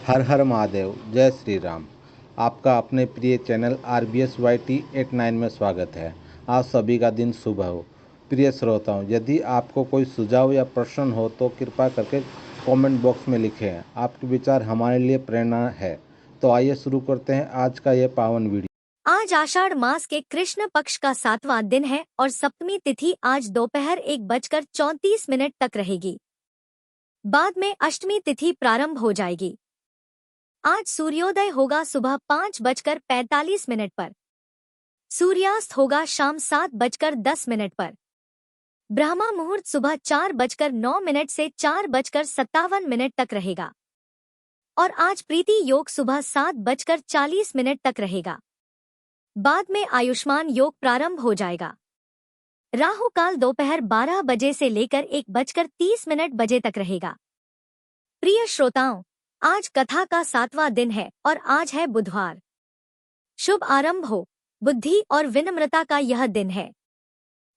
हर हर महादेव, जय श्री राम। आपका अपने प्रिय चैनल RBSYT89 में स्वागत है। आज सभी का दिन शुभ हो। प्रिय श्रोताओं, यदि आपको कोई सुझाव या प्रश्न हो तो कृपा करके कमेंट बॉक्स में लिखें। आपके विचार हमारे लिए प्रेरणा है। तो आइए शुरू करते हैं आज का ये पावन वीडियो। आज आषाढ़ मास के कृष्ण पक्ष का 7वां दिन है और सप्तमी तिथि आज दोपहर 1:34 तक रहेगी। बाद में अष्टमी तिथि प्रारंभ हो जाएगी। आज सूर्योदय होगा सुबह 5:45 पर। सूर्यास्त होगा शाम 7:10 पर। ब्रह्मा मुहूर्त सुबह 4:09 से 4:57 तक रहेगा और आज प्रीति योग सुबह 7:40 तक रहेगा। बाद में आयुष्मान योग प्रारंभ हो जाएगा। राहु काल दोपहर 12 बजे से लेकर 1:30 बजे तक रहेगा। प्रिय श्रोताओं, आज कथा का 7वां दिन है और आज है बुधवार। शुभ आरंभ हो, बुद्धि और विनम्रता का यह दिन है।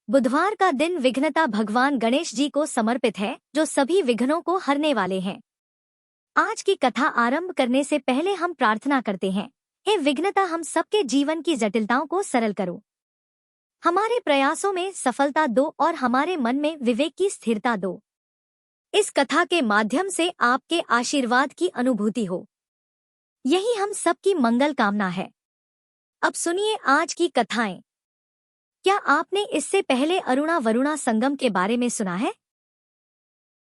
बुधवार का दिन विघ्नता भगवान गणेश जी को समर्पित है, जो सभी विघ्नों को हरने वाले हैं। आज की कथा आरंभ करने से पहले हम प्रार्थना करते हैं, हे विघ्नता, हम सबके जीवन की जटिलताओं को सरल करो। हमारे प्रयासों में सफलता दो और हमारे मन में विवेक की स्थिरता दो। इस कथा के माध्यम से आपके आशीर्वाद की अनुभूति हो, यही हम सबकी मंगल कामना है। अब सुनिए आज की कथाएं। क्या आपने इससे पहले अरुणा वरुणा संगम के बारे में सुना है?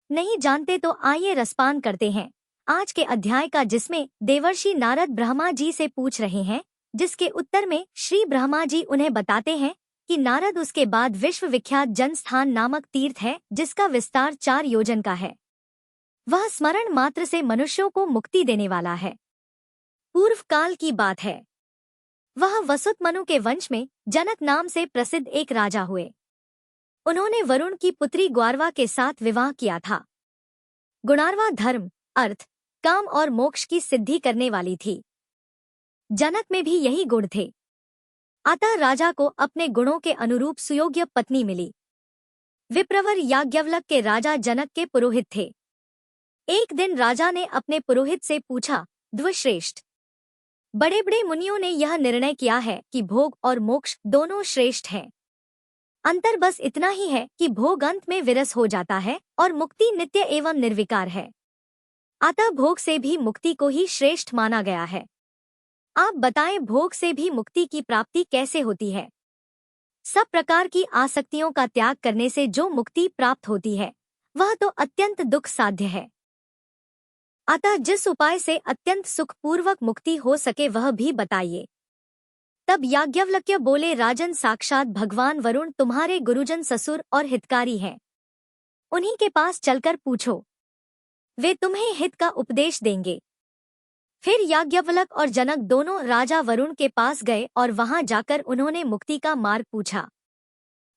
नहीं जानते तो आइए रसपान करते हैं आज के अध्याय का, जिसमें देवर्षि नारद ब्रह्मा जी से पूछ रहे हैं, जिसके उत्तर में श्री ब्रह्मा जी उन्हें बताते हैं कि नारद, उसके बाद विश्व विख्यात जनस्थान नामक तीर्थ है, जिसका विस्तार 4 योजन का है। वह स्मरण मात्र से मनुष्यों को मुक्ति देने वाला है। पूर्व काल की बात है। वह वसुत मनु के वंश में जनक नाम से प्रसिद्ध एक राजा हुए। उन्होंने वरुण की पुत्री ग्वारवा के साथ विवाह किया था। गुणारवा धर्म, अर्थ, काम और मोक्ष की सिद्धि करने वाली थी। जनक में भी यही गुण थे। अतः राजा को अपने गुणों के अनुरूप सुयोग्य पत्नी मिली। विप्रवर याज्ञवल्क के राजा जनक के पुरोहित थे। एक दिन राजा ने अपने पुरोहित से पूछा, द्विश्रेष्ठ, बड़े बड़े मुनियों ने यह निर्णय किया है कि भोग और मोक्ष दोनों श्रेष्ठ हैं। अंतर बस इतना ही है कि भोग अंत में विरस हो जाता है और मुक्ति नित्य एवं निर्विकार है। अतः भोग से भी मुक्ति को ही श्रेष्ठ माना गया है। आप बताएं, भोग से भी मुक्ति की प्राप्ति कैसे होती है? सब प्रकार की आसक्तियों का त्याग करने से जो मुक्ति प्राप्त होती है, वह तो अत्यंत दुख साध्य है। अतः जिस उपाय से अत्यंत सुखपूर्वक मुक्ति हो सके वह भी बताइए। तब याज्ञवल्क्य बोले, राजन, साक्षात भगवान वरुण तुम्हारे गुरुजन, ससुर और हितकारी हैं। उन्हीं के पास चलकर पूछो, वे तुम्हें हित का उपदेश देंगे। फिर याज्ञवल्क और जनक दोनों राजा वरुण के पास गए और वहां जाकर उन्होंने मुक्ति का मार्ग पूछा।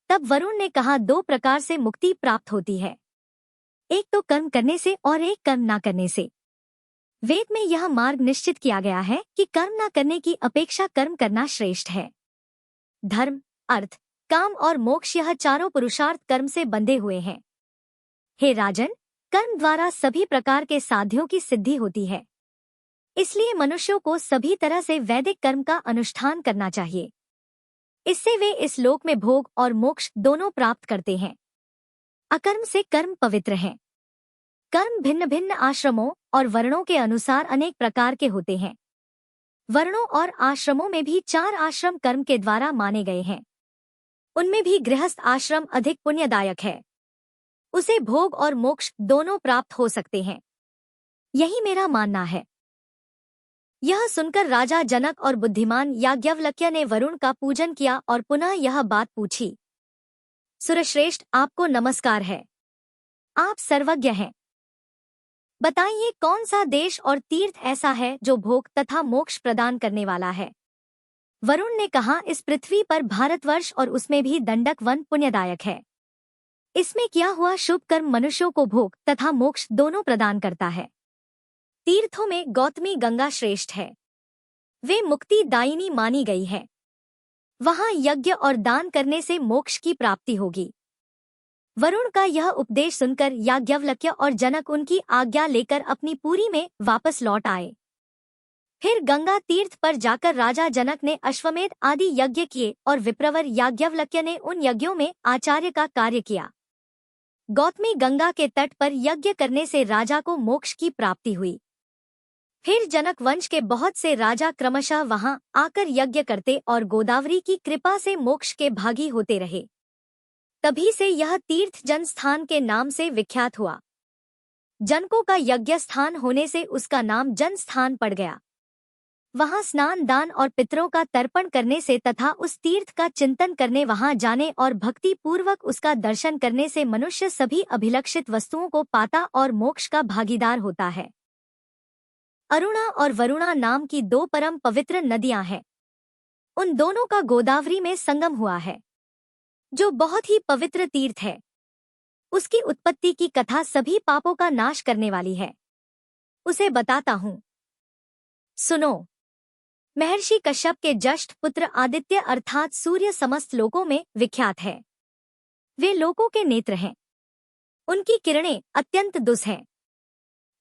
तब वरुण ने कहा, 2 प्रकार से मुक्ति प्राप्त होती है, एक तो कर्म करने से और एक कर्म न करने से। वेद में यह मार्ग निश्चित किया गया है कि कर्म न करने की अपेक्षा कर्म करना श्रेष्ठ है। धर्म, अर्थ, काम और मोक्ष, यह चारों पुरुषार्थ कर्म से बंधे हुए हैं। हे राजन, कर्म द्वारा सभी प्रकार के साध्यों की सिद्धि होती है। इसलिए मनुष्यों को सभी तरह से वैदिक कर्म का अनुष्ठान करना चाहिए। इससे वे इस लोक में भोग और मोक्ष दोनों प्राप्त करते हैं। अकर्म से कर्म पवित्र हैं। कर्म भिन्न भिन्न आश्रमों और वर्णों के अनुसार अनेक प्रकार के होते हैं। वर्णों और आश्रमों में भी 4 आश्रम कर्म के द्वारा माने गए हैं। उनमें भी गृहस्थ आश्रम अधिक पुण्यदायक है। उसे भोग और मोक्ष दोनों प्राप्त हो सकते हैं, यही मेरा मानना है। यह सुनकर राजा जनक और बुद्धिमान याज्ञवल्क्य ने वरुण का पूजन किया और पुनः यह बात पूछी, सुरश्रेष्ठ, आपको नमस्कार है। आप सर्वज्ञ हैं। बताइए, कौन सा देश और तीर्थ ऐसा है जो भोग तथा मोक्ष प्रदान करने वाला है? वरुण ने कहा, इस पृथ्वी पर भारतवर्ष और उसमें भी दंडक वन पुण्यदायक है। इसमें किया हुआ शुभ कर्म मनुष्यों को भोग तथा मोक्ष दोनों प्रदान करता है। तीर्थों में गौतमी गंगा श्रेष्ठ है। वे मुक्ति दायिनी मानी गई है। वहां यज्ञ और दान करने से मोक्ष की प्राप्ति होगी। वरुण का यह उपदेश सुनकर याज्ञवल्क्य और जनक उनकी आज्ञा लेकर अपनी पुरी में वापस लौट आए फिर गंगा तीर्थ पर जाकर राजा जनक ने अश्वमेध आदि यज्ञ किए और विप्रवर याज्ञवल्क्य ने उन यज्ञों में आचार्य का कार्य किया। गौतमी गंगा के तट पर यज्ञ करने से राजा को मोक्ष की प्राप्ति हुई। फिर जनक वंश के बहुत से राजा क्रमशः वहां आकर यज्ञ करते और गोदावरी की कृपा से मोक्ष के भागी होते रहे। तभी से यह तीर्थ जन स्थान के नाम से विख्यात हुआ। जनको का यज्ञ स्थान होने से उसका नाम जन स्थान पड़ गया। वहां स्नान दान और पितरों का तर्पण करने से तथा उस तीर्थ का चिंतन करने वहां जाने और भक्ति पूर्वक उसका दर्शन करने से मनुष्य सभी अभिलक्षित वस्तुओं को पाता और मोक्ष का भागीदार होता है। अरुणा और वरुणा नाम की दो परम पवित्र नदियां हैं। उन दोनों का गोदावरी में संगम हुआ है, जो बहुत ही पवित्र तीर्थ है। उसकी उत्पत्ति की कथा सभी पापों का नाश करने वाली है। उसे बताता हूँ, सुनो। महर्षि कश्यप के ज्येष्ठ पुत्र आदित्य अर्थात सूर्य समस्त लोकों में विख्यात है। वे लोकों के नेत्र हैं। उनकी किरणें अत्यंत दुस हैं।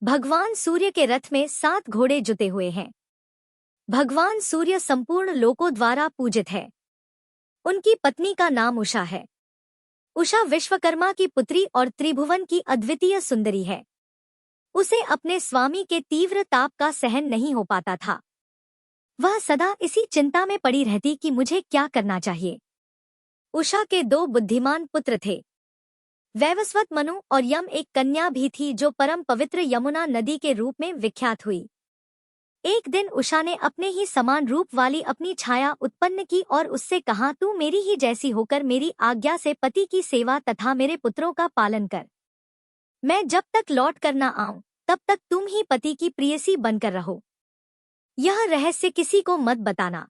भगवान सूर्य के रथ में 7 घोड़े जुते हुए हैं। भगवान सूर्य संपूर्ण लोकों द्वारा पूजित है। उनकी पत्नी का नाम उषा है। उषा विश्वकर्मा की पुत्री और त्रिभुवन की अद्वितीय सुंदरी है। उसे अपने स्वामी के तीव्र ताप का सहन नहीं हो पाता था। वह सदा इसी चिंता में पड़ी रहती कि मुझे क्या करना चाहिए। उषा के 2 बुद्धिमान पुत्र थे, वैवस्वत मनु और यम। एक कन्या भी थी जो परम पवित्र यमुना नदी के रूप में विख्यात हुई। एक दिन उषा ने अपने ही समान रूप वाली अपनी छाया उत्पन्न की और उससे कहा, तू मेरी ही जैसी होकर मेरी आज्ञा से पति की सेवा तथा मेरे पुत्रों का पालन कर। मैं जब तक लौट कर न आऊं तब तक तुम ही पति की प्रियसी बनकर रहो। यह रहस्य किसी को मत बताना।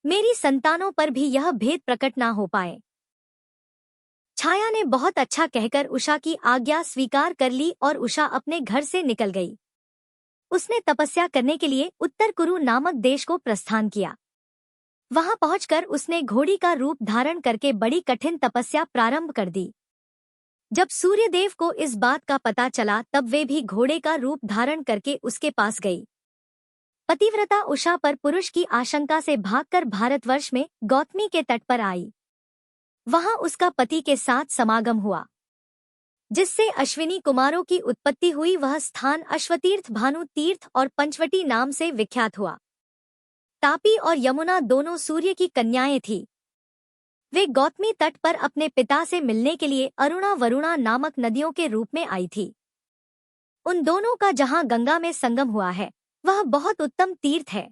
मेरी संतानों पर भी यह भेद प्रकट ना हो पाए। छाया ने बहुत अच्छा कहकर उषा की आज्ञा स्वीकार कर ली और उषा अपने घर से निकल गई। उसने तपस्या करने के लिए उत्तर कुरु नामक देश को प्रस्थान किया। वहां पहुंचकर उसने घोड़ी का रूप धारण करके बड़ी कठिन तपस्या प्रारंभ कर दी। जब सूर्यदेव को इस बात का पता चला तब वे भी घोड़े का रूप धारण करके उसके पास गई। पतिव्रता उषा पर पुरुष की आशंका से भागकर भारतवर्ष में गौतमी के तट पर आई। वहां उसका पति के साथ समागम हुआ, जिससे अश्विनी कुमारों की उत्पत्ति हुई। वह स्थान अश्वतीर्थ, भानु तीर्थ और पंचवटी नाम से विख्यात हुआ। तापी और यमुना दोनों सूर्य की कन्याएं थीं। वे गौतमी तट पर अपने पिता से मिलने के लिए अरुणा वरुणा नामक नदियों के रूप में आई थी। उन दोनों का जहां गंगा में संगम हुआ है वह बहुत उत्तम तीर्थ है।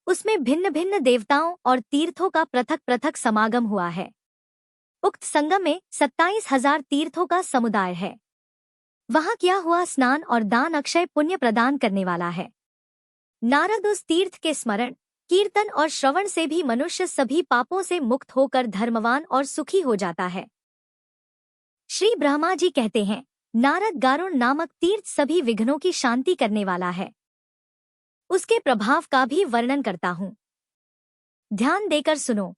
उसमें भिन्न भिन्न देवताओं और तीर्थों का पृथक पृथक समागम हुआ है। उक्त संगम में 27,000 तीर्थों का समुदाय है। वहां किया हुआ स्नान और दान अक्षय पुण्य प्रदान करने वाला है। नारद उस तीर्थ के स्मरण, कीर्तन और श्रवण से भी मनुष्य सभी पापों से मुक्त होकर धर्मवान और सुखी हो जाता है। श्री ब्रह्मा जी कहते हैं, नारद गारुण नामक तीर्थ सभी विघ्नों की शांति करने वाला है। उसके प्रभाव का भी वर्णन करता हूँ, ध्यान देकर सुनो।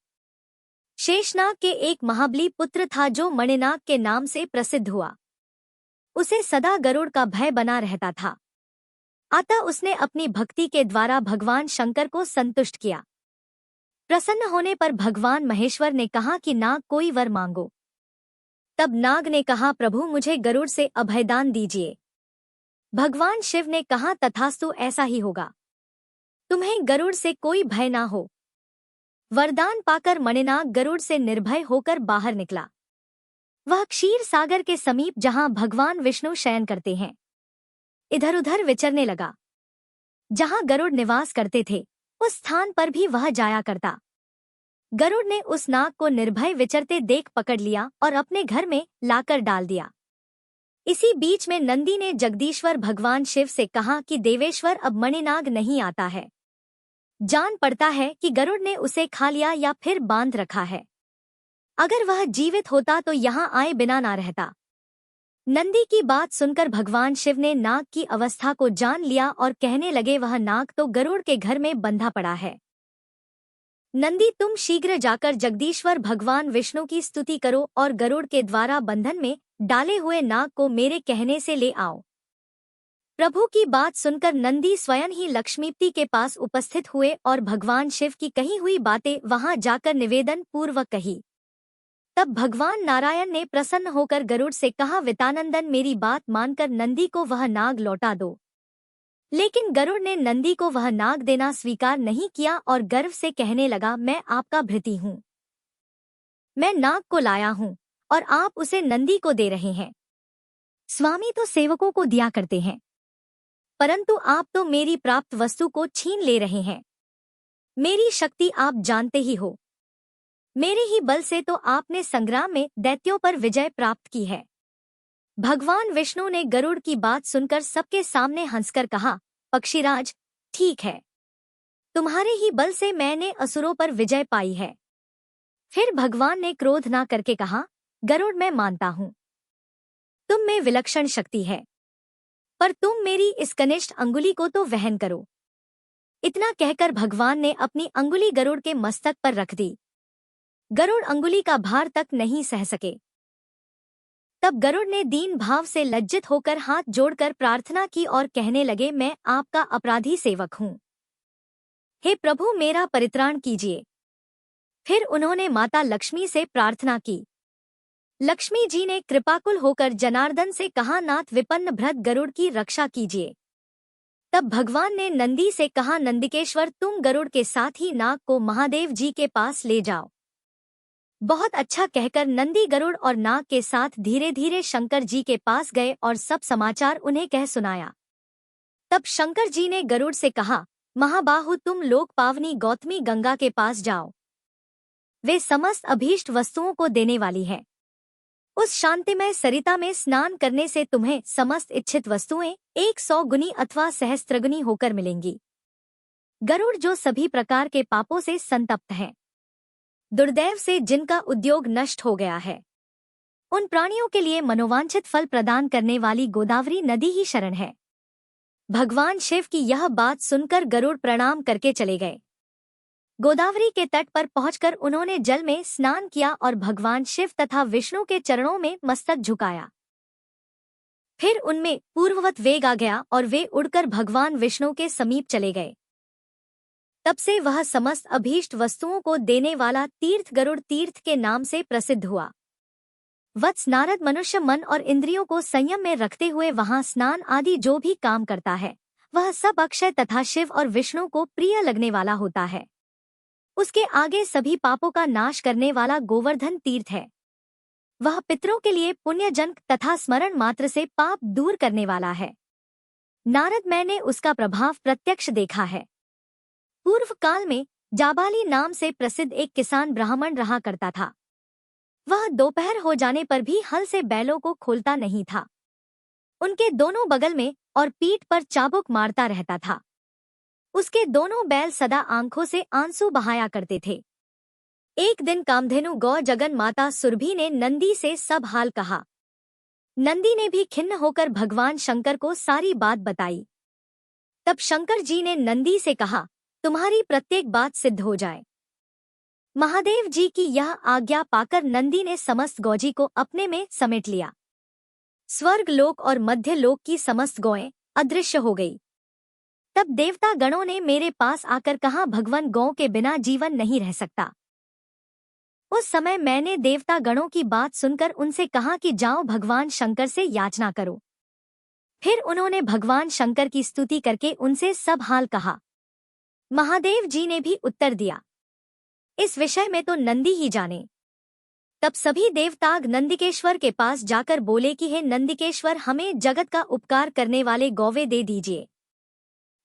शेषनाग के एक महाबली पुत्र था जो मणिनाग के नाम से प्रसिद्ध हुआ। उसे सदा गरुड़ का भय बना रहता था। अतः उसने अपनी भक्ति के द्वारा भगवान शंकर को संतुष्ट किया। प्रसन्न होने पर भगवान महेश्वर ने कहा कि नाग कोई वर मांगो। तब नाग ने कहा, प्रभु मुझे गरुड़ से अभयदान दीजिए। भगवान शिव ने कहा, तथास्तु, ऐसा ही होगा। तुम्हें गरुड़ से कोई भय ना हो। वरदान पाकर मणिनाग गरुड़ से निर्भय होकर बाहर निकला। वह क्षीर सागर के समीप जहां भगवान विष्णु शयन करते हैं इधर उधर विचरने लगा। जहां गरुड़ निवास करते थे उस स्थान पर भी वह जाया करता। गरुड़ ने उस नाग को निर्भय विचरते देख पकड़ लिया और अपने घर में लाकर डाल दिया। इसी बीच में नंदी ने जगदीश्वर भगवान शिव से कहा कि देवेश्वर, अब मणिनाग नहीं आता है। जान पड़ता है कि गरुड़ ने उसे खा लिया या फिर बांध रखा है। अगर वह जीवित होता तो यहाँ आए बिना ना रहता। नंदी की बात सुनकर भगवान शिव ने नाग की अवस्था को जान लिया और कहने लगे, वह नाग तो गरुड़ के घर में बंधा पड़ा है। नंदी, तुम शीघ्र जाकर जगदीश्वर भगवान विष्णु की स्तुति करो और गरुड़ के द्वारा बंधन में डाले हुए नाग को मेरे कहने से ले आओ। प्रभु की बात सुनकर नंदी स्वयं ही लक्ष्मीपति के पास उपस्थित हुए और भगवान शिव की कही हुई बातें वहां जाकर निवेदन पूर्वक कही। तब भगवान नारायण ने प्रसन्न होकर गरुड़ से कहा, वितानंदन, मेरी बात मानकर नंदी को वह नाग लौटा दो। लेकिन गरुड़ ने नंदी को वह नाग देना स्वीकार नहीं किया और गर्व से कहने लगा, मैं आपका भृति हूँ, मैं नाग को लाया हूँ और आप उसे नंदी को दे रहे हैं। स्वामी तो सेवकों को दिया करते हैं, परंतु आप तो मेरी प्राप्त वस्तु को छीन ले रहे हैं। मेरी शक्ति आप जानते ही हो, मेरे ही बल से तो आपने संग्राम में दैत्यों पर विजय प्राप्त की है। भगवान विष्णु ने गरुड़ की बात सुनकर सबके सामने हंसकर कहा, पक्षीराज, ठीक है, तुम्हारे ही बल से मैंने असुरों पर विजय पाई है। फिर भगवान ने क्रोध न करके कहा, गरुड़, मैं मानता हूं तुम में विलक्षण शक्ति है, पर तुम मेरी इस कनिष्ठ अंगुली को तो वहन करो। इतना कहकर भगवान ने अपनी अंगुली गरुड़ के मस्तक पर रख दी। गरुड़ अंगुली का भार तक नहीं सह सके। तब गरुड़ ने दीन भाव से लज्जित होकर हाथ जोड़कर प्रार्थना की और कहने लगे, मैं आपका अपराधी सेवक हूँ, हे प्रभु, मेरा परित्राण कीजिए। फिर उन्होंने माता लक्ष्मी से प्रार्थना की। लक्ष्मी जी ने कृपाकुल होकर जनार्दन से कहा, नाथ विपन्न भ्रत गरुड़ की रक्षा कीजिए। तब भगवान ने नंदी से कहा, नंदिकेश्वर, तुम गरुड़ के साथ ही नाग को महादेव जी के पास ले जाओ। बहुत अच्छा कहकर नंदी गरुड़ और नाग के साथ धीरे धीरे शंकर जी के पास गए और सब समाचार उन्हें कह सुनाया। तब शंकर जी ने गरुड़ से कहा, महाबाहु, तुम लोक पावनी गौतमी गंगा के पास जाओ, वे समस्त अभीष्ट वस्तुओं को देने वाली है। उस शांतिमय सरिता में स्नान करने से तुम्हें समस्त इच्छित वस्तुएं 100 गुनी अथवा सहस्त्रगुनी होकर मिलेंगी। गरुड़ जो सभी प्रकार के पापों से संतप्त हैं, दुर्दैव से जिनका उद्योग नष्ट हो गया है, उन प्राणियों के लिए मनोवांछित फल प्रदान करने वाली गोदावरी नदी ही शरण है। भगवान शिव की यह बात सुनकर गरुड़ प्रणाम करके चले गए। गोदावरी के तट पर पहुंचकर उन्होंने जल में स्नान किया और भगवान शिव तथा विष्णु के चरणों में मस्तक झुकाया। फिर उनमें पूर्ववत वेग आ गया और वे उड़कर भगवान विष्णु के समीप चले गए। तब से वह समस्त अभीष्ट वस्तुओं को देने वाला तीर्थ गरुड़ तीर्थ के नाम से प्रसिद्ध हुआ। वत्स नारद मनुष्य मन और इंद्रियों को संयम में रखते हुए वहां स्नान आदि जो भी काम करता है, वह सब अक्षय तथा शिव और विष्णु को प्रिय लगने वाला होता है। उसके आगे सभी पापों का नाश करने वाला गोवर्धन तीर्थ है। वह पितरों के लिए पुण्यजनक तथा स्मरण मात्र से पाप दूर करने वाला है। नारद, मैंने उसका प्रभाव प्रत्यक्ष देखा है। पूर्व काल में जाबाली नाम से प्रसिद्ध एक किसान ब्राह्मण रहा करता था। वह दोपहर हो जाने पर भी हल से बैलों को खोलता नहीं था। उनके दोनों बगल में और पीठ पर चाबुक मारता रहता था। उसके दोनों बैल सदा आंखों से आंसू बहाया करते थे। एक दिन कामधेनु गौ जगन माता सुरभि ने नंदी से सब हाल कहा। नंदी ने भी खिन्न होकर भगवान शंकर को सारी बात बताई। तब शंकर जी ने नंदी से कहा, तुम्हारी प्रत्येक बात सिद्ध हो जाए। महादेव जी की यह आज्ञा पाकर नंदी ने समस्त गौजी को अपने में समेट लिया। स्वर्ग लोक और मध्य लोक की समस्त गौएं अदृश्य हो गई। तब देवता गणों ने मेरे पास आकर कहा, भगवान, गौ के बिना जीवन नहीं रह सकता। उस समय मैंने देवता गणों की बात सुनकर उनसे कहा कि जाओ भगवान शंकर से याचना करो। फिर उन्होंने भगवान शंकर की स्तुति करके उनसे सब हाल कहा। महादेव जी ने भी उत्तर दिया। इस विषय में तो नंदी ही जाने। तब सभी देवताग नंदिकेश्वर के पास जाकर बोले कि हे नंदिकेश्वर, हमें जगत का उपकार करने वाले गौवे दे दीजिए।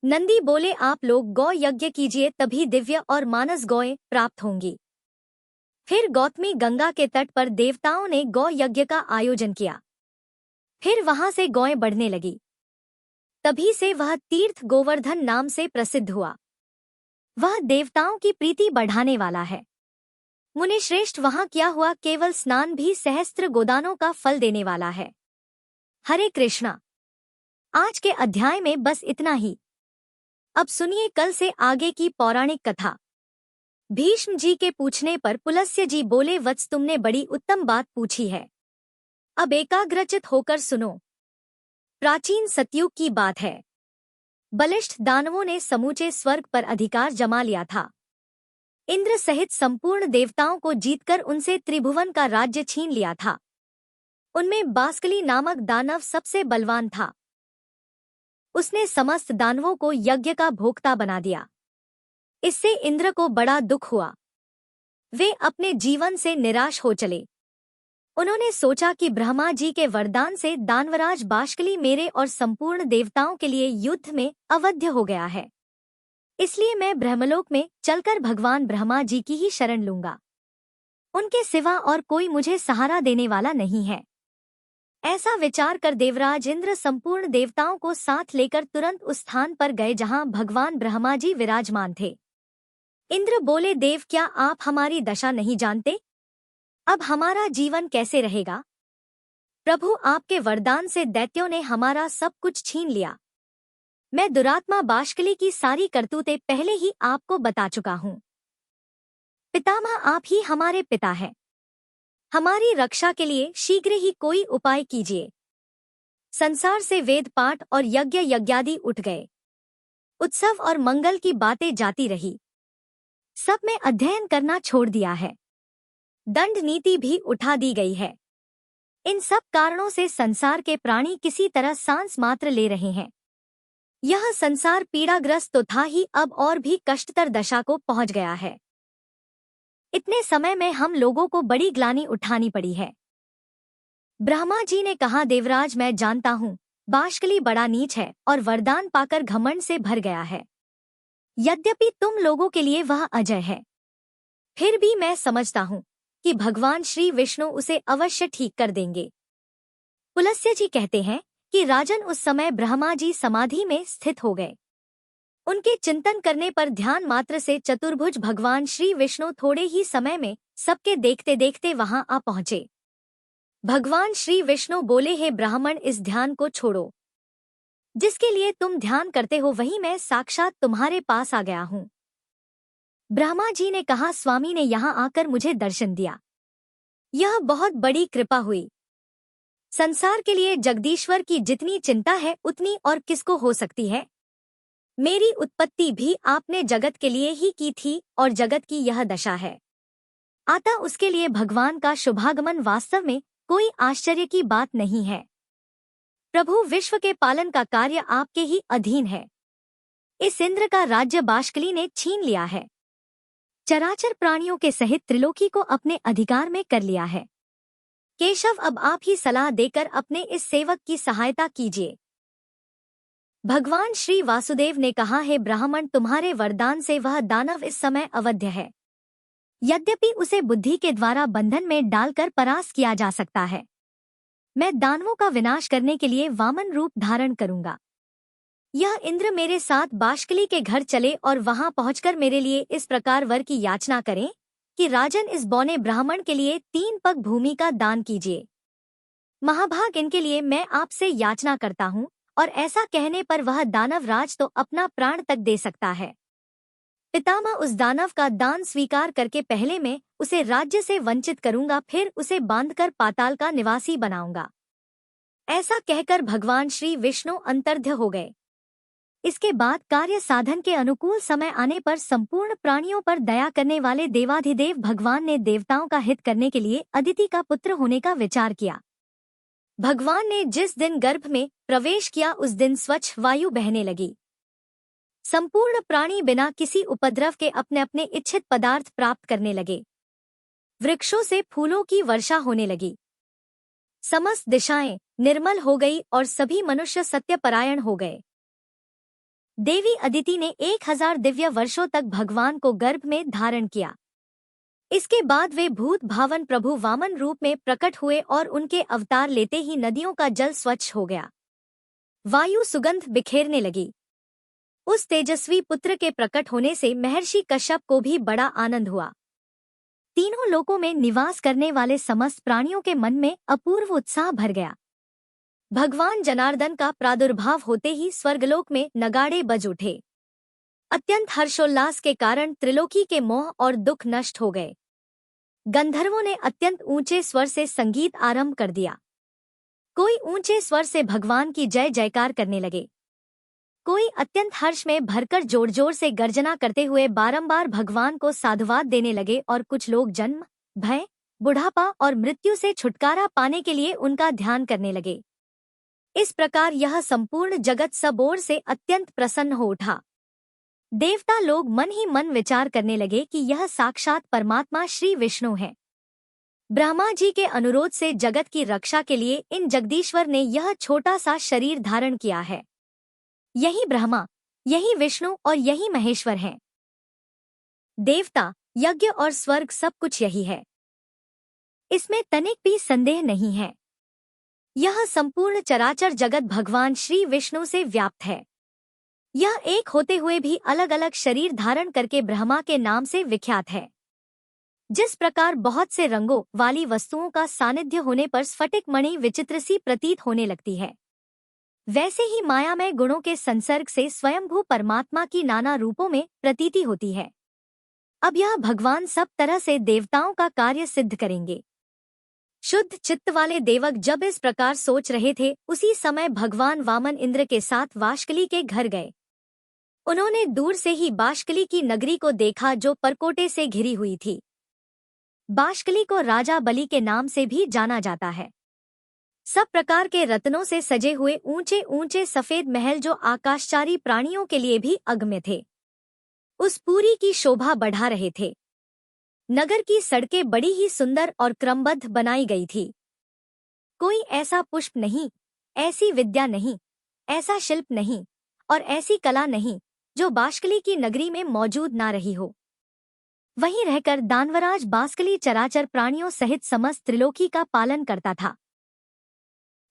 नंदी बोले, आप लोग गौ यज्ञ कीजिए, तभी दिव्य और मानस गौएं प्राप्त होंगी। फिर गौतमी गंगा के तट पर देवताओं ने गौ यज्ञ का आयोजन किया। फिर वहां से गौएं बढ़ने लगी। तभी से वह तीर्थ गोवर्धन नाम से प्रसिद्ध हुआ। वह देवताओं की प्रीति बढ़ाने वाला है। मुनिश्रेष्ठ, वहां किया हुआ केवल स्नान भी सहस्त्र गोदानों का फल देने वाला है। हरे कृष्णा। आज के अध्याय में बस इतना ही। अब सुनिए कल से आगे की पौराणिक कथा। भीष्म जी के पूछने पर पुलस्त्य जी बोले, वत्स, तुमने बड़ी उत्तम बात पूछी है। अब एकाग्रचित होकर सुनो। प्राचीन सतयुग की बात है। बलिष्ठ दानवों ने समूचे स्वर्ग पर अधिकार जमा लिया था। इंद्र सहित संपूर्ण देवताओं को जीतकर उनसे त्रिभुवन का राज्य छीन लिया था। उनमें बास्कली नामक दानव सबसे बलवान था। उसने समस्त दानवों को यज्ञ का भोक्ता बना दिया। इससे इंद्र को बड़ा दुख हुआ। वे अपने जीवन से निराश हो चले। उन्होंने सोचा कि ब्रह्मा जी के वरदान से दानवराज बाष्कली मेरे और संपूर्ण देवताओं के लिए युद्ध में अवध्य हो गया है, इसलिए मैं ब्रह्मलोक में चलकर भगवान ब्रह्मा जी की ही शरण लूंगा। उनके सिवा और कोई मुझे सहारा देने वाला नहीं है। ऐसा विचार कर देवराज इंद्र संपूर्ण देवताओं को साथ लेकर तुरंत उस स्थान पर गए जहां भगवान ब्रह्मा जी विराजमान थे। इंद्र बोले, देव, क्या आप हमारी दशा नहीं जानते? अब हमारा जीवन कैसे रहेगा? प्रभु, आपके वरदान से दैत्यों ने हमारा सब कुछ छीन लिया। मैं दुरात्मा बाष्कली की सारी करतूतें पहले ही आपको बता चुका हूँ। पितामह, आप ही हमारे पिता हैं। हमारी रक्षा के लिए शीघ्र ही कोई उपाय कीजिए। संसार से वेद पाठ और यज्ञ यज्ञादि उठ गए। उत्सव और मंगल की बातें जाती रही। सब में अध्ययन करना छोड़ दिया है। दंड नीति भी उठा दी गई है। इन सब कारणों से संसार के प्राणी किसी तरह सांस मात्र ले रहे हैं। यह संसार पीड़ाग्रस्त तो था ही, अब और भी कष्टतर दशा को पहुंच गया है। इतने समय में हम लोगों को बड़ी ग्लानि उठानी पड़ी है। ब्रह्मा जी ने कहा, देवराज, मैं जानता हूँ बाष्कली बड़ा नीच है और वरदान पाकर घमंड से भर गया है। यद्यपि तुम लोगों के लिए वह अजय है, फिर भी मैं समझता हूँ कि भगवान श्री विष्णु उसे अवश्य ठीक कर देंगे। पुलस्त्य जी कहते हैं कि राजन, उस समय ब्रह्मा जी समाधि में स्थित हो गए। उनके चिंतन करने पर ध्यान मात्र से चतुर्भुज भगवान श्री विष्णु थोड़े ही समय में सबके देखते देखते वहां आ पहुंचे। भगवान श्री विष्णु बोले, हे ब्राह्मण, इस ध्यान को छोड़ो। जिसके लिए तुम ध्यान करते हो वही मैं साक्षात तुम्हारे पास आ गया हूँ। ब्रह्मा जी ने कहा, स्वामी ने यहाँ आकर मुझे दर्शन दिया, यह बहुत बड़ी कृपा हुई। संसार के लिए जगदीश्वर की जितनी चिंता है उतनी और किसको हो सकती है। मेरी उत्पत्ति भी आपने जगत के लिए ही की थी और जगत की यह दशा है। अतः उसके लिए भगवान का शुभागमन वास्तव में कोई आश्चर्य की बात नहीं है। प्रभु, विश्व के पालन का कार्य आपके ही अधीन है। इस इंद्र का राज्य बाष्कली ने छीन लिया है। चराचर प्राणियों के सहित त्रिलोकी को अपने अधिकार में कर लिया है। केशव, अब आप ही सलाह देकर अपने इस सेवक की सहायता कीजिए। भगवान श्री वासुदेव ने कहा, हे ब्राह्मण, तुम्हारे वरदान से वह दानव इस समय अवध्य है। यद्यपि उसे बुद्धि के द्वारा बंधन में डालकर परास्त किया जा सकता है। मैं दानवों का विनाश करने के लिए वामन रूप धारण करूंगा। यह इंद्र मेरे साथ बाष्कली के घर चले और वहां पहुंचकर मेरे लिए इस प्रकार वर की याचना करें कि राजन, इस बौने ब्राह्मण के लिए 3 पग भूमि का दान कीजिए। महाभाग, इनके लिए मैं आपसे याचना करता हूँ। और ऐसा कहने पर वह दानव राज तो अपना प्राण तक दे सकता है। पितामह, उस दानव का दान स्वीकार करके पहले मैं उसे राज्य से वंचित करूंगा, फिर उसे बांधकर पाताल का निवासी बनाऊंगा। ऐसा कहकर भगवान श्री विष्णु अंतर्ध्य हो गए। इसके बाद कार्य साधन के अनुकूल समय आने पर संपूर्ण प्राणियों पर दया करने वाले देवाधिदेव भगवान ने देवताओं का हित करने के लिए अदिति का पुत्र होने का विचार किया। भगवान ने जिस दिन गर्भ में प्रवेश किया उस दिन स्वच्छ वायु बहने लगी। संपूर्ण प्राणी बिना किसी उपद्रव के अपने अपने इच्छित पदार्थ प्राप्त करने लगे। वृक्षों से फूलों की वर्षा होने लगी। समस्त दिशाएं निर्मल हो गई और सभी मनुष्य सत्यपरायण हो गए। देवी अदिति ने 1000 दिव्य वर्षों तक भगवान को गर्भ में धारण किया। इसके बाद वे भूत भावन प्रभु वामन रूप में प्रकट हुए और उनके अवतार लेते ही नदियों का जल स्वच्छ हो गया। वायु सुगंध बिखेरने लगी। उस तेजस्वी पुत्र के प्रकट होने से महर्षि कश्यप को भी बड़ा आनंद हुआ। तीनों लोकों में निवास करने वाले समस्त प्राणियों के मन में अपूर्व उत्साह भर गया। भगवान जनार्दन का प्रादुर्भाव होते ही स्वर्गलोक में नगाड़े बज उठे। अत्यंत हर्षोल्लास के कारण त्रिलोकी के मोह और दुख नष्ट हो गए। गंधर्वों ने अत्यंत ऊंचे स्वर से संगीत आरंभ कर दिया। कोई ऊंचे स्वर से भगवान की जय जयकार करने लगे। कोई अत्यंत हर्ष में भरकर जोर जोर से गर्जना करते हुए बारंबार भगवान को साधुवाद देने लगे और कुछ लोग जन्म, भय, बुढ़ापा और मृत्यु से छुटकारा पाने के लिए उनका ध्यान करने लगे। इस प्रकार यह संपूर्ण जगत सब ओर से अत्यंत प्रसन्न हो उठा। देवता लोग मन ही मन विचार करने लगे कि यह साक्षात परमात्मा श्री विष्णु है। ब्रह्मा जी के अनुरोध से जगत की रक्षा के लिए इन जगदीश्वर ने यह छोटा सा शरीर धारण किया है। यही ब्रह्मा, यही विष्णु और यही महेश्वर हैं। देवता, यज्ञ और स्वर्ग सब कुछ यही है। इसमें तनिक भी संदेह नहीं है। यह संपूर्ण चराचर जगत भगवान श्री विष्णु से व्याप्त है। यह एक होते हुए भी अलग अलग शरीर धारण करके ब्रह्मा के नाम से विख्यात है। जिस प्रकार बहुत से रंगों वाली वस्तुओं का सानिध्य होने पर स्फटिक मणि विचित्र सी प्रतीत होने लगती है, वैसे ही मायामय गुणों के संसर्ग से स्वयंभू परमात्मा की नाना रूपों में प्रतीति होती है। अब यह भगवान सब तरह से देवताओं का कार्य सिद्ध करेंगे। शुद्ध चित्त वाले देवक जब इस प्रकार सोच रहे थे, उसी समय भगवान वामन इंद्र के साथ बाष्कली के घर गए। उन्होंने दूर से ही बाष्कली की नगरी को देखा जो परकोटे से घिरी हुई थी। बाष्कली को राजा बलि के नाम से भी जाना जाता है। सब प्रकार के रत्नों से सजे हुए ऊंचे ऊंचे सफेद महल जो आकाशचारी प्राणियों के लिए भी अगम्य थे, उस पूरी की शोभा बढ़ा रहे थे। नगर की सड़कें बड़ी ही सुंदर और क्रमबद्ध बनाई गई थी। कोई ऐसा पुष्प नहीं, ऐसी विद्या नहीं, ऐसा शिल्प नहीं और ऐसी कला नहीं जो बाष्कली की नगरी में मौजूद ना रही हो। वहीं रहकर दानवराज बाष्कली चराचर प्राणियों सहित समस्त त्रिलोकी का पालन करता था।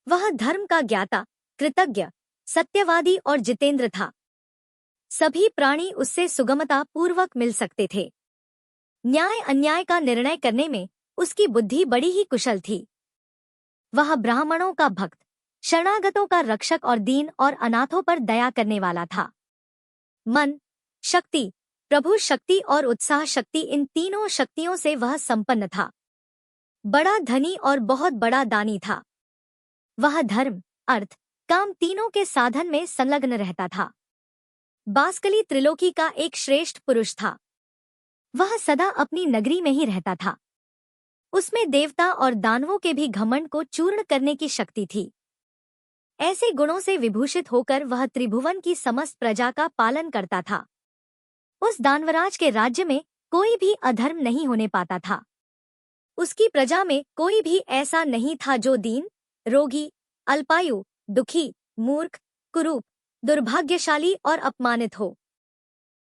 वह धर्म का ज्ञाता, कृतज्ञ, सत्यवादी और जितेंद्र था। सभी प्राणी उससे सुगमता पूर्वक मिल सकते थे। न्याय अन्याय का निर्णय करने में उसकी बुद्धि बड़ी ही कुशल थी। वह ब्राह्मणों का भक्त, शरणागतों का रक्षक और दीन और अनाथों पर दया करने वाला था। मन शक्ति, प्रभु शक्ति और उत्साह शक्ति, इन तीनों शक्तियों से वह संपन्न था। बड़ा धनी और बहुत बड़ा दानी था। वह धर्म, अर्थ, काम तीनों के साधन में संलग्न रहता था। बाष्कली त्रिलोकी का एक श्रेष्ठ पुरुष था। वह सदा अपनी नगरी में ही रहता था। उसमें देवता और दानवों के भी घमंड को चूर्ण करने की शक्ति थी। ऐसे गुणों से विभूषित होकर वह त्रिभुवन की समस्त प्रजा का पालन करता था। उस दानवराज के राज्य में कोई भी अधर्म नहीं होने पाता था। उसकी प्रजा में कोई भी ऐसा नहीं था जो दीन, रोगी, अल्पायु, दुखी, मूर्ख, कुरूप, दुर्भाग्यशाली और अपमानित हो।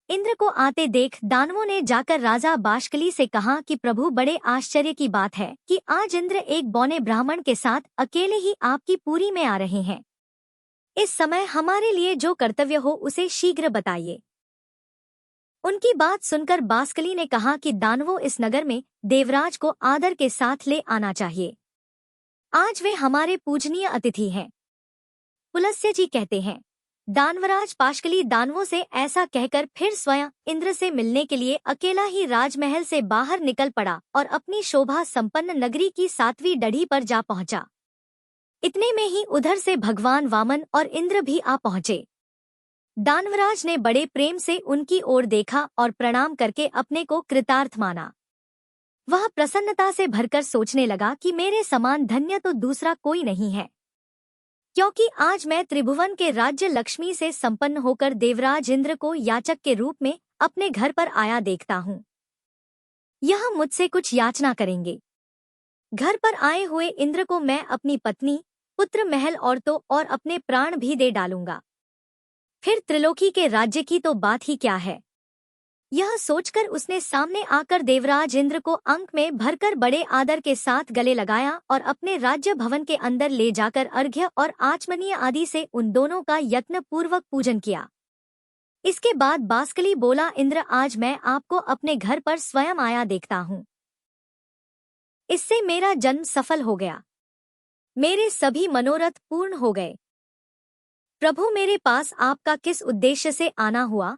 इंद्र को आते देख दानवों ने जाकर राजा बाष्कली से कहा कि प्रभु, बड़े आश्चर्य की बात है कि आज इंद्र एक बौने ब्राह्मण के साथ अकेले ही आपकी पुरी में आ रहे हैं। इस समय हमारे लिए जो कर्तव्य हो उसे शीघ्र बताइए। उनकी बात सुनकर बाष्कली ने कहा कि दानवों, इस नगर में देवराज को आदर के साथ ले आना चाहिए। आज वे हमारे पूजनीय अतिथि हैं। पुलस्त्य जी कहते हैं, दानवराज बाष्कली दानवों से ऐसा कहकर फिर स्वयं इंद्र से मिलने के लिए अकेला ही राजमहल से बाहर निकल पड़ा और अपनी शोभा संपन्न नगरी की 7वीं डढ़ी पर जा पहुंचा। इतने में ही उधर से भगवान वामन और इंद्र भी आ पहुंचे। दानवराज ने बड़े प्रेम से उनकी ओर देखा और प्रणाम करके अपने को कृतार्थ माना। वह प्रसन्नता से भरकर सोचने लगा कि मेरे समान धन्य तो दूसरा कोई नहीं है, क्योंकि आज मैं त्रिभुवन के राज्य लक्ष्मी से संपन्न होकर देवराज इंद्र को याचक के रूप में अपने घर पर आया देखता हूँ। यह मुझसे कुछ याचना करेंगे। घर पर आए हुए इंद्र को मैं अपनी पत्नी, पुत्र, महल, औरतों और अपने प्राण भी दे डालूंगा। फिर त्रिलोकी के राज्य की तो बात ही क्या है। यह सोचकर उसने सामने आकर देवराज इंद्र को अंक में भरकर बड़े आदर के साथ गले लगाया और अपने राज्य भवन के अंदर ले जाकर अर्घ्य और आचमनीय आदि से उन दोनों का यत्न पूर्वक पूजन किया। इसके बाद बाष्कली बोला, इंद्र, आज मैं आपको अपने घर पर स्वयं आया देखता हूँ। इससे मेरा जन्म सफल हो गया। मेरे सभी मनोरथ पूर्ण हो गए। प्रभु, मेरे पास आपका किस उद्देश्य से आना हुआ,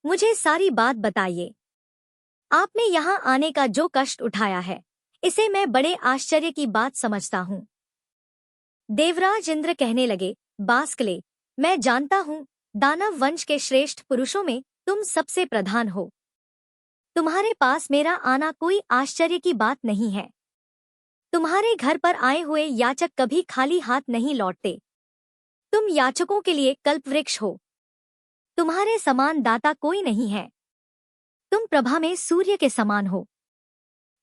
मुझे सारी बात बताइए। आपने यहाँ आने का जो कष्ट उठाया है, इसे मैं बड़े आश्चर्य की बात समझता हूँ। देवराज इंद्र कहने लगे, बास्कले, मैं जानता हूँ दानव वंश के श्रेष्ठ पुरुषों में तुम सबसे प्रधान हो। तुम्हारे पास मेरा आना कोई आश्चर्य की बात नहीं है। तुम्हारे घर पर आए हुए याचक कभी खाली हाथ नहीं लौटते। तुम याचकों के लिए कल्पवृक्ष हो। तुम्हारे समान दाता कोई नहीं है। तुम प्रभा में सूर्य के समान हो।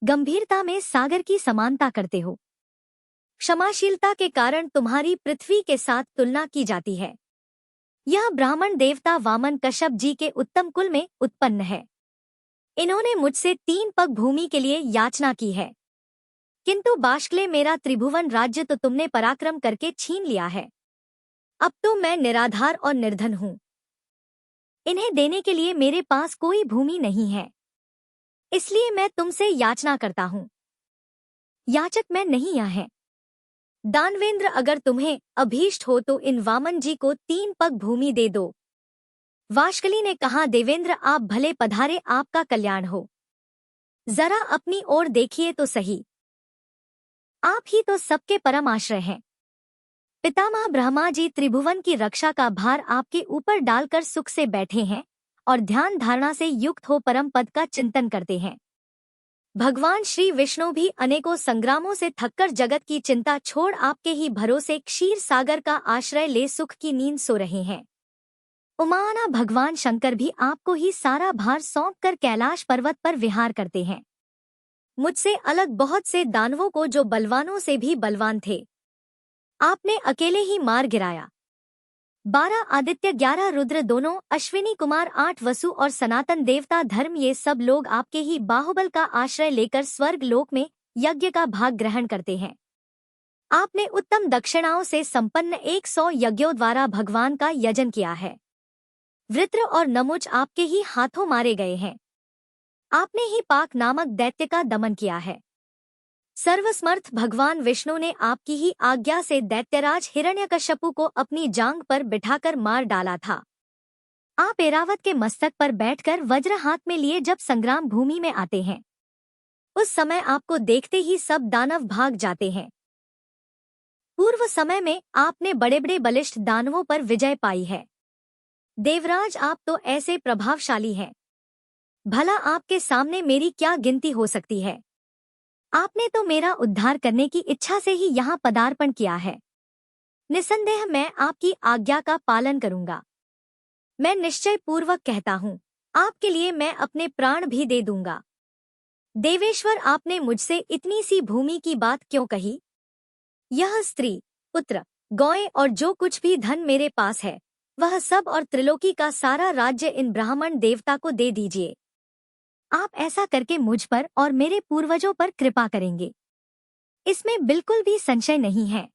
गंभीरता में सागर की समानता करते हो। क्षमाशीलता के कारण तुम्हारी पृथ्वी के साथ तुलना की जाती है। यह ब्राह्मण देवता वामन कश्यप जी के उत्तम कुल में उत्पन्न है। इन्होंने मुझसे 3 पग भूमि के लिए याचना की है, किंतु बाष्कले मेरा त्रिभुवन राज्य तो तुमने पराक्रम करके छीन लिया है। अब तो मैं निराधार और निर्धन हूँ। इन्हें देने के लिए मेरे पास कोई भूमि नहीं है, इसलिए मैं तुमसे याचना करता हूँ। याचक मैं नहीं यह है। दानवेंद्र, अगर तुम्हें अभीष्ट हो तो इन वामन जी को 3 पग भूमि दे दो। वाष्कली ने कहा, देवेंद्र आप भले पधारे, आपका कल्याण हो। जरा अपनी ओर देखिए तो सही। आप ही तो सबके परम आश्रय हैं। पितामह ब्रह्मा जी त्रिभुवन की रक्षा का भार आपके ऊपर डालकर सुख से बैठे हैं और ध्यान धारणा से युक्त हो परम पद का चिंतन करते हैं। भगवान श्री विष्णु भी अनेकों संग्रामों से थककर जगत की चिंता छोड़ आपके ही भरोसे क्षीर सागर का आश्रय ले सुख की नींद सो रहे हैं। उमाना भगवान शंकर भी आपको ही सारा भार सौंपकर कैलाश पर्वत पर विहार करते हैं। मुझसे अलग बहुत से दानवों को, जो बलवानों से भी बलवान थे, आपने अकेले ही मार गिराया। 12 आदित्य, 11 रुद्र, दोनों अश्विनी कुमार, 8 वसु और सनातन देवता धर्म, ये सब लोग आपके ही बाहुबल का आश्रय लेकर स्वर्ग लोक में यज्ञ का भाग ग्रहण करते हैं। आपने उत्तम दक्षिणाओं से संपन्न 100 यज्ञों द्वारा भगवान का यजन किया है। वृत्र और नमुच आपके ही हाथों मारे गए हैं। आपने ही पाक नामक दैत्य का दमन किया है। सर्वसमर्थ भगवान विष्णु ने आपकी ही आज्ञा से दैत्यराज हिरण्यकश्यपु को अपनी जांघ पर बिठाकर मार डाला था। आप ऐरावत के मस्तक पर बैठकर वज्र हाथ में लिए जब संग्राम भूमि में आते हैं, उस समय आपको देखते ही सब दानव भाग जाते हैं। पूर्व समय में आपने बड़े बड़े बलिष्ठ दानवों पर विजय पाई है। देवराज, आप तो ऐसे प्रभावशाली हैं, भला आपके सामने मेरी क्या गिनती हो सकती है। आपने तो मेरा उद्धार करने की इच्छा से ही यहाँ पदार्पण किया है। निसंदेह मैं आपकी आज्ञा का पालन करूंगा। मैं निश्चय पूर्वक कहता हूँ, आपके लिए मैं अपने प्राण भी दे दूंगा। देवेश्वर, आपने मुझसे इतनी सी भूमि की बात क्यों कही? यह स्त्री, पुत्र, गौएं और जो कुछ भी धन मेरे पास है, वह सब और त्रिलोकी का सारा राज्य इन ब्राह्मण देवता को दे दीजिए। आप ऐसा करके मुझ पर और मेरे पूर्वजों पर कृपा करेंगे, इसमें बिल्कुल भी संशय नहीं है।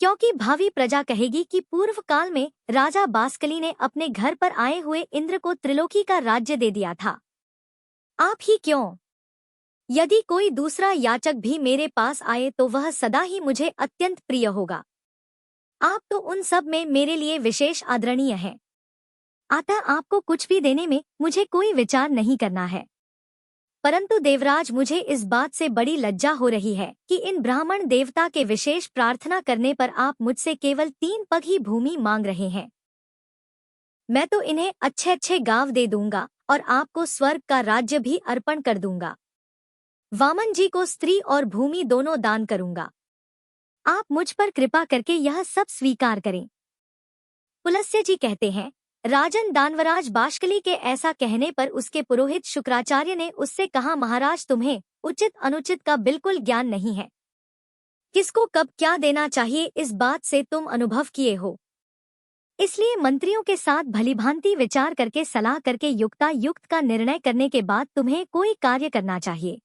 क्योंकि भावी प्रजा कहेगी कि पूर्व काल में राजा बास्कली ने अपने घर पर आए हुए इंद्र को त्रिलोकी का राज्य दे दिया था। आप ही क्यों? यदि कोई दूसरा याचक भी मेरे पास आए तो वह सदा ही मुझे अत्यंत प्रिय होगा। आप तो उन सब में मेरे लिए विशेष आदरणीय हैं। अतः आपको कुछ भी देने में मुझे कोई विचार नहीं करना है। परंतु देवराज, मुझे इस बात से बड़ी लज्जा हो रही है कि इन ब्राह्मण देवता के विशेष प्रार्थना करने पर आप मुझसे केवल 3 पग ही भूमि मांग रहे हैं। मैं तो इन्हें अच्छे अच्छे गांव दे दूंगा और आपको स्वर्ग का राज्य भी अर्पण कर दूंगा। वामन जी को स्त्री और भूमि दोनों दान करूंगा। आप मुझ पर कृपा करके यह सब स्वीकार करें। पुलस्त्य जी कहते हैं, राजन दानवराज बाष्कली के ऐसा कहने पर उसके पुरोहित शुक्राचार्य ने उससे कहा, महाराज, तुम्हें उचित अनुचित का बिल्कुल ज्ञान नहीं है। किसको कब क्या देना चाहिए इस बात से तुम अनुभव किए हो। इसलिए मंत्रियों के साथ भलीभांति विचार करके सलाह करके युक्तायुक्त का निर्णय करने के बाद तुम्हें कोई कार्य करना चाहिए।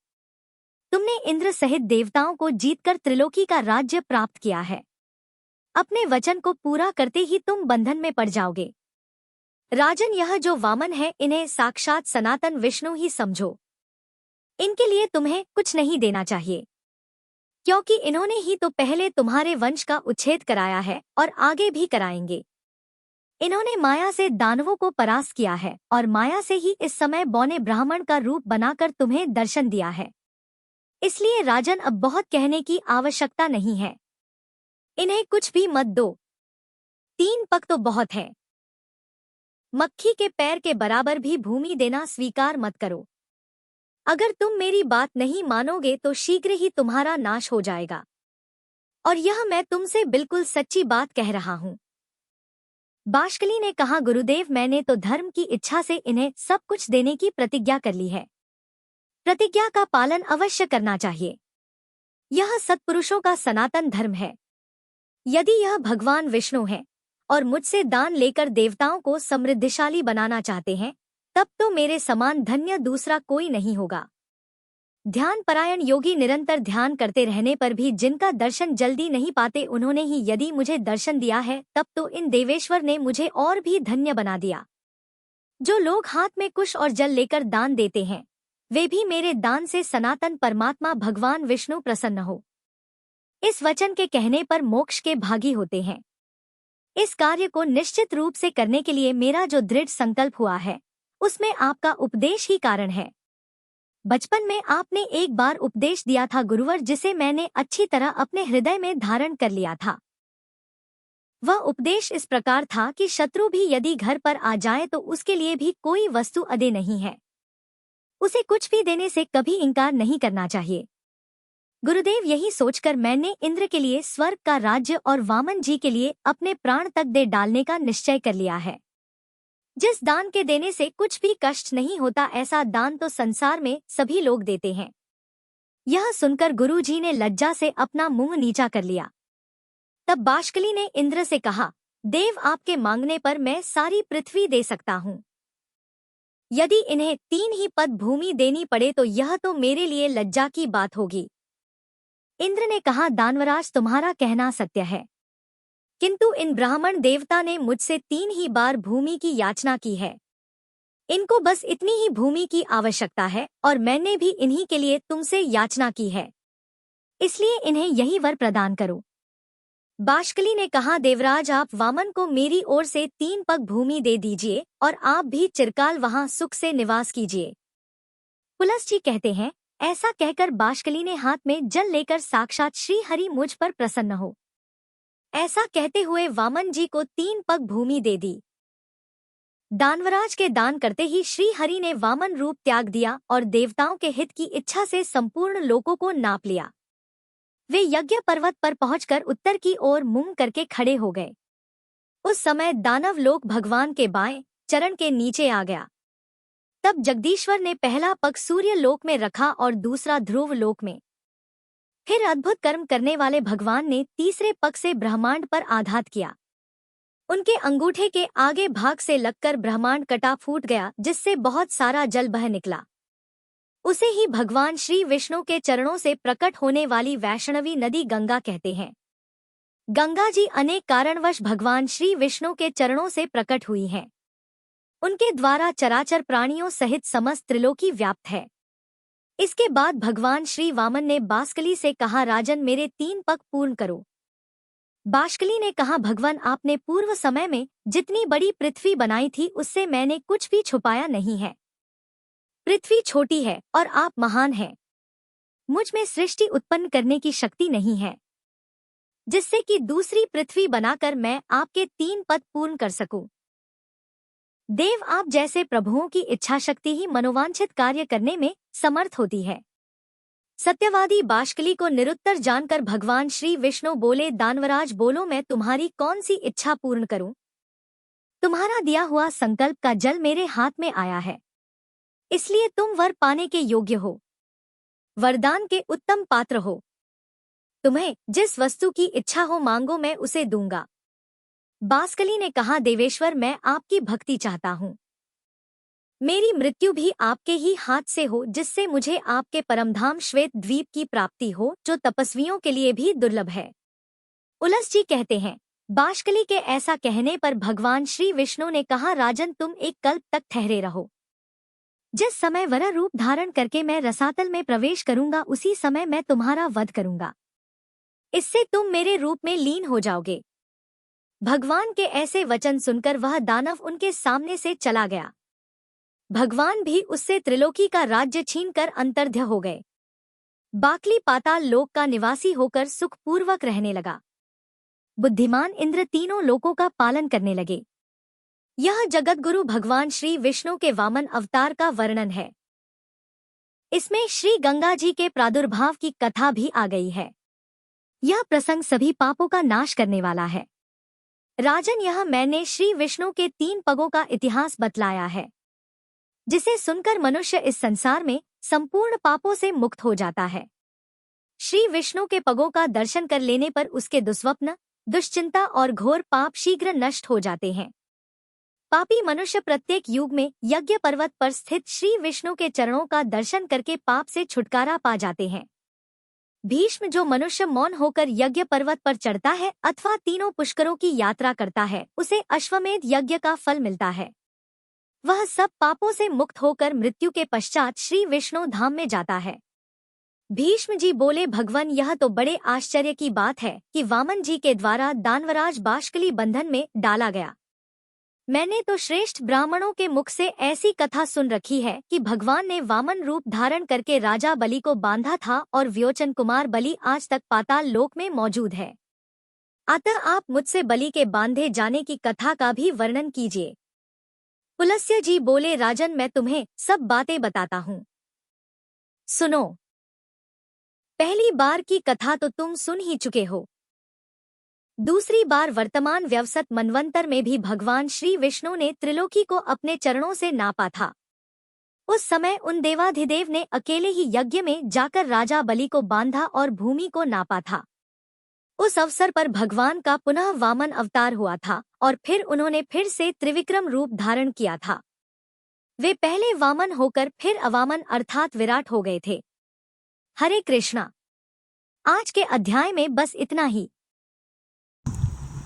तुमने इंद्र सहित देवताओं को जीतकर त्रिलोकी का राज्य प्राप्त किया है। अपने वचन को पूरा करते ही तुम बंधन में पड़ जाओगे। राजन, यह जो वामन है, इन्हें साक्षात सनातन विष्णु ही समझो। इनके लिए तुम्हें कुछ नहीं देना चाहिए, क्योंकि इन्होंने ही तो पहले तुम्हारे वंश का उच्छेद कराया है और आगे भी कराएंगे। इन्होंने माया से दानवों को परास्त किया है और माया से ही इस समय बौने ब्राह्मण का रूप बनाकर तुम्हें दर्शन दिया है। इसलिए राजन, अब बहुत कहने की आवश्यकता नहीं है। इन्हें कुछ भी मत दो। 3 पग तो बहुत है। मक्खी के पैर के बराबर भी भूमि देना स्वीकार मत करो। अगर तुम मेरी बात नहीं मानोगे तो शीघ्र ही तुम्हारा नाश हो जाएगा। और यह मैं तुमसे बिल्कुल सच्ची बात कह रहा हूं। बाष्कली ने कहा, गुरुदेव, मैंने तो धर्म की इच्छा से इन्हें सब कुछ देने की प्रतिज्ञा कर ली है। प्रतिज्ञा का पालन अवश्य करना चाहिए। यह सत्पुरुषों का सनातन धर्म है। यदि यह भगवान विष्णु है और मुझसे दान लेकर देवताओं को समृद्धिशाली बनाना चाहते हैं, तब तो मेरे समान धन्य दूसरा कोई नहीं होगा। ध्यान परायण योगी निरंतर ध्यान करते रहने पर भी जिनका दर्शन जल्दी नहीं पाते, उन्होंने ही यदि मुझे दर्शन दिया है, तब तो इन देवेश्वर ने मुझे और भी धन्य बना दिया। जो लोग हाथ में कुश और जल लेकर दान देते हैं, वे भी मेरे दान से सनातन परमात्मा भगवान विष्णु प्रसन्न हो, इस वचन के कहने पर मोक्ष के भागी होते हैं। इस कार्य को निश्चित रूप से करने के लिए मेरा जो दृढ़ संकल्प हुआ है, उसमें आपका उपदेश ही कारण है। बचपन में आपने एक बार उपदेश दिया था गुरुवर, जिसे मैंने अच्छी तरह अपने हृदय में धारण कर लिया था। वह उपदेश इस प्रकार था कि शत्रु भी यदि घर पर आ जाए तो उसके लिए भी कोई वस्तु अदे नहीं है। उसे कुछ भी देने से कभी इंकार नहीं करना चाहिए। गुरुदेव, यही सोचकर मैंने इंद्र के लिए स्वर्ग का राज्य और वामन जी के लिए अपने प्राण तक दे डालने का निश्चय कर लिया है। जिस दान के देने से कुछ भी कष्ट नहीं होता, ऐसा दान तो संसार में सभी लोग देते हैं। यह सुनकर गुरुजी ने लज्जा से अपना मुंह नीचा कर लिया। तब बाष्कली ने इंद्र से कहा, देव, आपके मांगने पर मैं सारी पृथ्वी दे सकता हूँ। यदि इन्हें 3 ही पद भूमि देनी पड़े तो यह तो मेरे लिए लज्जा की बात होगी। इंद्र ने कहा, दानवराज, तुम्हारा कहना सत्य है, किंतु इन ब्राह्मण देवता ने मुझसे 3 ही बार भूमि की याचना की है। इनको बस इतनी ही भूमि की आवश्यकता है और मैंने भी इन्हीं के लिए तुमसे याचना की है, इसलिए इन्हें यही वर प्रदान करो। बाष्कली ने कहा, देवराज, आप वामन को मेरी ओर से 3 पग भूमि दे दीजिए और आप भी चिरकाल वहां सुख से निवास कीजिए। पुलस जी कहते हैं, ऐसा कहकर बाष्कली ने हाथ में जल लेकर साक्षात श्री हरि मुझ पर प्रसन्न हो, ऐसा कहते हुए वामन जी को 3 पग भूमि दे दी। दानवराज के दान करते ही श्री हरि ने वामन रूप त्याग दिया और देवताओं के हित की इच्छा से संपूर्ण लोकों को नाप लिया। वे यज्ञ पर्वत पर पहुंचकर उत्तर की ओर मुंह करके खड़े हो गए। उस समय दानव लोक भगवान के बाएं चरण के नीचे आ गया। तब जगदीश्वर ने पहला पग सूर्य लोक में रखा और दूसरा ध्रुव लोक में। फिर अद्भुत कर्म करने वाले भगवान ने तीसरे पग से ब्रह्मांड पर आघात किया। उनके अंगूठे के आगे भाग से लगकर ब्रह्मांड कटा फूट गया, जिससे बहुत सारा जल बह निकला। उसे ही भगवान श्री विष्णु के चरणों से प्रकट होने वाली वैष्णवी नदी गंगा कहते हैं। गंगा जी अनेक कारणवश भगवान श्री विष्णु के चरणों से प्रकट हुई हैं। उनके द्वारा चराचर प्राणियों सहित समस्त त्रिलोकी व्याप्त है। इसके बाद भगवान श्री वामन ने बाष्कली से कहा, राजन, मेरे 3 पग पूर्ण करो। बाष्कली ने कहा, भगवान, आपने पूर्व समय में जितनी बड़ी पृथ्वी बनाई थी उससे मैंने कुछ भी छुपाया नहीं है। पृथ्वी छोटी है और आप महान हैं। मुझ में सृष्टि उत्पन्न करने की शक्ति नहीं है, जिससे कि दूसरी पृथ्वी बनाकर मैं आपके 3 पद पूर्ण कर सकूं। देव, आप जैसे प्रभुओं की इच्छा शक्ति ही मनोवांछित कार्य करने में समर्थ होती है। सत्यवादी बाष्कली को निरुत्तर जानकर भगवान श्री विष्णु बोले, दानवराज, बोलो, मैं तुम्हारी कौन सी इच्छा पूर्ण करूं? तुम्हारा दिया हुआ संकल्प का जल मेरे हाथ में आया है, इसलिए तुम वर पाने के योग्य हो, वरदान के उत्तम पात्र हो। तुम्हें जिस वस्तु की इच्छा हो मांगो, मैं उसे दूंगा। बाष्कली ने कहा, देवेश्वर, मैं आपकी भक्ति चाहता हूँ। मेरी मृत्यु भी आपके ही हाथ से हो, जिससे मुझे आपके परमधाम श्वेत द्वीप की प्राप्ति हो, जो तपस्वियों के लिए भी दुर्लभ है। उलस जी कहते हैं, बाष्कली के ऐसा कहने पर भगवान श्री विष्णु ने कहा, राजन, तुम एक कल्प तक ठहरे रहो। जिस समय वरा रूप धारण करके मैं रसातल में प्रवेश करूंगा, उसी समय मैं तुम्हारा वध करूंगा। इससे तुम मेरे रूप में लीन हो जाओगे। भगवान के ऐसे वचन सुनकर वह दानव उनके सामने से चला गया। भगवान भी उससे त्रिलोकी का राज्य छीनकर अंतर्ध्य हो गए। बाकली पाताल लोक का निवासी होकर सुखपूर्वक रहने लगा। बुद्धिमान इंद्र तीनों लोकों का पालन करने लगे। यह जगतगुरु भगवान श्री विष्णु के वामन अवतार का वर्णन है। इसमें श्री गंगा जी के प्रादुर्भाव की कथा भी आ गई है। यह प्रसंग सभी पापों का नाश करने वाला है। राजन, यह मैंने श्री विष्णु के 3 पगों का इतिहास बतलाया है, जिसे सुनकर मनुष्य इस संसार में संपूर्ण पापों से मुक्त हो जाता है। श्री विष्णु के पगों का दर्शन कर लेने पर उसके दुस्वप्न, दुश्चिंता और घोर पाप शीघ्र नष्ट हो जाते हैं। पापी मनुष्य प्रत्येक युग में यज्ञ पर्वत पर स्थित श्री विष्णु के चरणों का दर्शन करके पाप से छुटकारा पा जाते हैं। भीष्म, जो मनुष्य मौन होकर यज्ञ पर्वत पर चढ़ता है अथवा तीनों पुष्करों की यात्रा करता है, उसे अश्वमेध यज्ञ का फल मिलता है। वह सब पापों से मुक्त होकर मृत्यु के पश्चात श्री विष्णु धाम में जाता है। भीष्म जी बोले, भगवान, यह तो बड़े आश्चर्य की बात है कि वामन जी के द्वारा दानवराज बाष्कली बंधन में डाला गया। मैंने तो श्रेष्ठ ब्राह्मणों के मुख से ऐसी कथा सुन रखी है कि भगवान ने वामन रूप धारण करके राजा बलि को बांधा था और व्योचन कुमार बलि आज तक पाताल लोक में मौजूद है। अतः आप मुझसे बलि के बांधे जाने की कथा का भी वर्णन कीजिए। पुलस्त्य जी बोले, राजन, मैं तुम्हें सब बातें बताता हूँ, सुनो। पहली बार की कथा तो तुम सुन ही चुके हो। दूसरी बार वर्तमान व्यवसत मनवंतर में भी भगवान श्री विष्णु ने त्रिलोकी को अपने चरणों से नापा था। उस समय उन देवाधिदेव ने अकेले ही यज्ञ में जाकर राजा बलि को बांधा और भूमि को नापा था। उस अवसर पर भगवान का पुनः वामन अवतार हुआ था और फिर उन्होंने फिर से त्रिविक्रम रूप धारण किया था। वे पहले वामन होकर फिर अवामन अर्थात विराट हो गए थे। हरे कृष्णा। आज के अध्याय में बस इतना ही।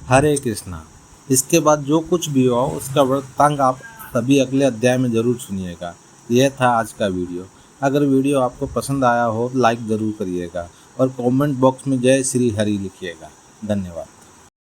हरे कृष्णा। इसके बाद जो कुछ भी हो उसका वृत्तांत आप सभी अगले अध्याय में ज़रूर सुनिएगा। यह था आज का वीडियो। अगर वीडियो आपको पसंद आया हो लाइक ज़रूर करिएगा और कमेंट बॉक्स में जय श्री हरि लिखिएगा। धन्यवाद।